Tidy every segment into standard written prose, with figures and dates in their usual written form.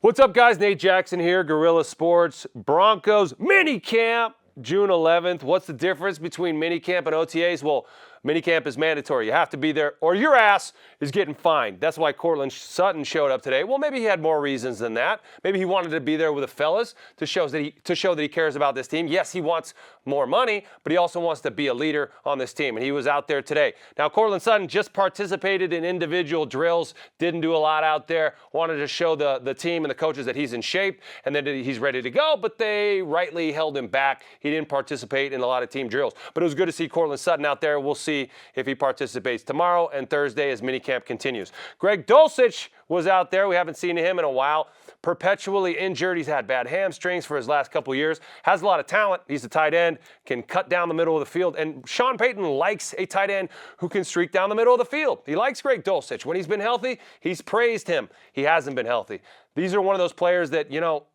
What's up, guys? Nate Jackson here, Guerilla Sports, Broncos Mini Camp, June 11th. What's the difference between mini camp and OTAs? Well, mini camp is mandatory. You have to be there or your ass is getting fined. That's why Courtland Sutton showed up today. Well, maybe he had more reasons than that. Maybe he wanted to be there with the fellas to show that he cares about this team. Yes, he wants more money, but he also wants to be a leader on this team, and he was out there today. Now, Courtland Sutton just participated in individual drills, didn't do a lot out there, wanted to show the team and the coaches that he's in shape and that he's ready to go, but they rightly held him back. He didn't participate in a lot of team drills. But it was good to see Courtland Sutton out there. We'll see if he participates tomorrow and Thursday as minicamp continues. Greg Dulcich was out there. We haven't seen him in a while. Perpetually injured. He's had bad hamstrings for his last couple years. Has a lot of talent. He's a tight end, can cut down the middle of the field. And Sean Payton likes a tight end who can streak down the middle of the field. He likes Greg Dulcich. When he's been healthy, he's praised him. He hasn't been healthy. These are one of those players that,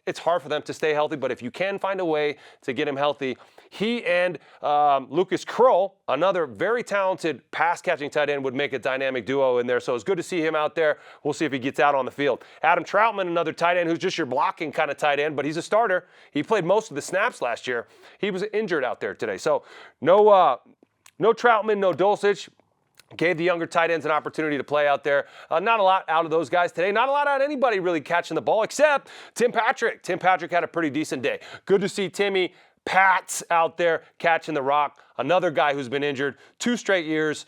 it's hard for them to stay healthy, but if you can find a way to get him healthy, he and Lucas Krull, another very talented pass-catching tight end, would make a dynamic duo in there. So it's good to see him out there. We'll see if he gets out on the field. Adam Troutman, another tight end who's just your blocking kind of tight end, but he's a starter. He played most of the snaps last year. He was injured out there today. So no Troutman, no Dulcich. Gave the younger tight ends an opportunity to play out there. Not a lot out of those guys today. Not a lot out of anybody really catching the ball except Tim Patrick. Tim Patrick had a pretty decent day. Good to see Timmy Pats out there catching the rock. Another guy who's been injured 2 straight years.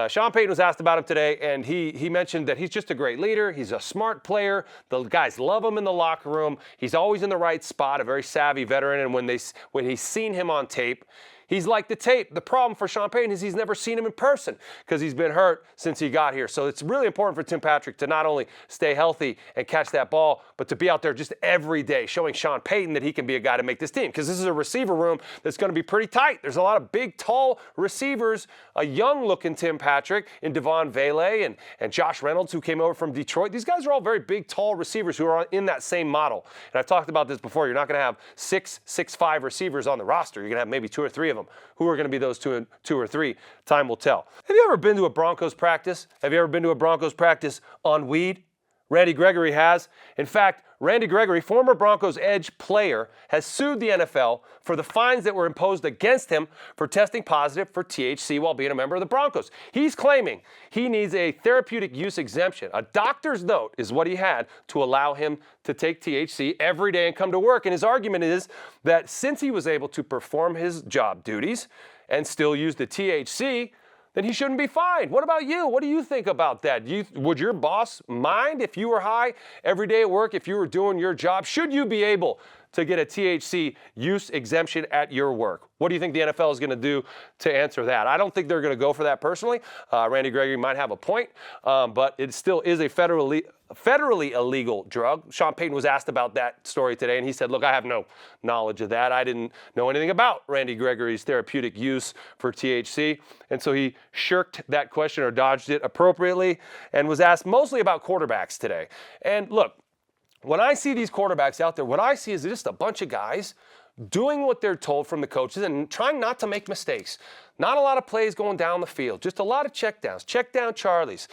Sean Payton was asked about him today, and he mentioned that he's just a great leader. He's a smart player. The guys love him in the locker room. He's always in the right spot, a very savvy veteran, and when he's seen him on tape, he's like the tape. The problem for Sean Payton is he's never seen him in person because he's been hurt since he got here. So it's really important for Tim Patrick to not only stay healthy and catch that ball, but to be out there just every day, showing Sean Payton that he can be a guy to make this team. Because this is a receiver room that's going to be pretty tight. There's a lot of big, tall receivers. A young-looking Tim Patrick and Devon Vele and Josh Reynolds, who came over from Detroit. These guys are all very big, tall receivers who are in that same model. And I've talked about this before. You're not going to have 6'5" receivers on the roster. You're going to have maybe 2 or 3 of them. Who are going to be those two or three? Time will tell. Have you ever been to a Broncos practice? Have you ever been to a Broncos practice on weed? Randy Gregory has. In fact, Randy Gregory, former Broncos edge player, has sued the NFL for the fines that were imposed against him for testing positive for THC while being a member of the Broncos. He's claiming he needs a therapeutic use exemption. A doctor's note is what he had to allow him to take THC every day and come to work. And his argument is that since he was able to perform his job duties and still use the THC, then he shouldn't be fined. What about you? What do you think about that? Would your boss mind if you were high every day at work, if you were doing your job? Should you be able to get a THC use exemption at your work? What do you think the NFL is going to do to answer that? I don't think they're going to go for that personally. Randy Gregory might have a point, but it still is a federally illegal drug. Sean Payton was asked about that story today, and he said, look, I have no knowledge of that. I didn't know anything about Randy Gregory's therapeutic use for THC. And so he shirked that question or dodged it appropriately and was asked mostly about quarterbacks today. And look, when I see these quarterbacks out there, what I see is just a bunch of guys doing what they're told from the coaches and trying not to make mistakes. Not a lot of plays going down the field, just a lot of checkdowns, check down Charlies,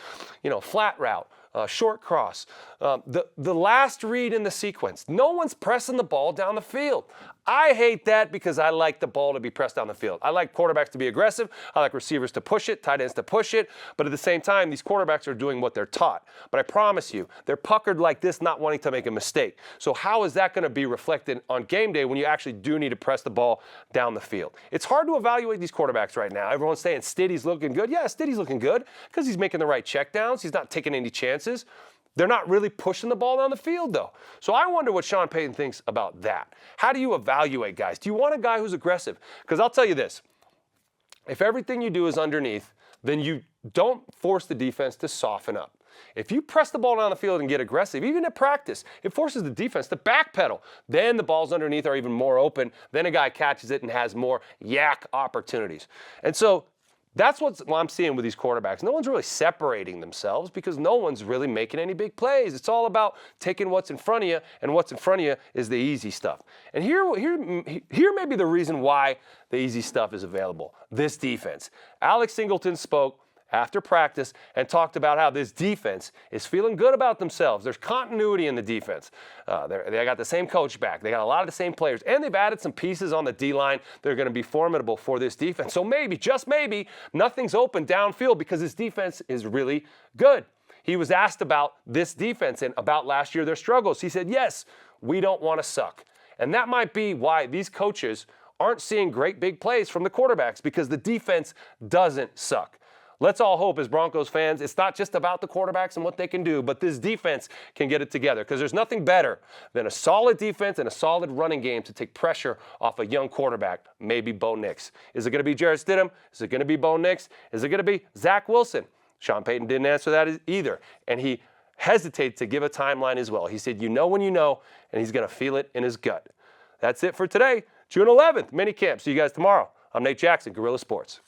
flat route, short cross, the last read in the sequence. No one's pressing the ball down the field. I hate that because I like the ball to be pressed down the field. I like quarterbacks to be aggressive. I like receivers to push it, tight ends to push it. But at the same time, these quarterbacks are doing what they're taught. But I promise you, they're puckered like this, not wanting to make a mistake. So how is that going to be reflected on game day when you actually do need to press the ball down the field? It's hard to evaluate these quarterbacks right now. Everyone's saying Stiddy's looking good. Yeah, Stiddy's looking good because he's making the right checkdowns. He's not taking any chances. They're not really pushing the ball down the field, though. So I wonder what Sean Payton thinks about that. How do you evaluate guys? Do you want a guy who's aggressive? Because I'll tell you this. If everything you do is underneath, then you don't force the defense to soften up. If you press the ball down the field and get aggressive, even at practice, it forces the defense to backpedal. Then the balls underneath are even more open. Then a guy catches it and has more yak opportunities. And so that's what I'm seeing with these quarterbacks. No one's really separating themselves because no one's really making any big plays. It's all about taking what's in front of you, and what's in front of you is the easy stuff. And here may be the reason why the easy stuff is available. This defense. Alex Singleton spoke after practice and talked about how this defense is feeling good about themselves. There's continuity in the defense. They got the same coach back. They got a lot of the same players, and they've added some pieces on the D-line that are going to be formidable for this defense. So maybe, just maybe, nothing's open downfield because this defense is really good. He was asked about this defense and about last year, their struggles. He said, yes, we don't want to suck. And that might be why these coaches aren't seeing great big plays from the quarterbacks, because the defense doesn't suck. Let's all hope as Broncos fans, it's not just about the quarterbacks and what they can do, but this defense can get it together, because there's nothing better than a solid defense and a solid running game to take pressure off a young quarterback, maybe Bo Nix. Is it going to be Jarrett Stidham? Is it going to be Bo Nix? Is it going to be Zach Wilson? Sean Payton didn't answer that either, and he hesitated to give a timeline as well. He said, you know when you know, and he's going to feel it in his gut. That's it for today, June 11th, minicamp. See you guys tomorrow. I'm Nate Jackson, Guerilla Sports.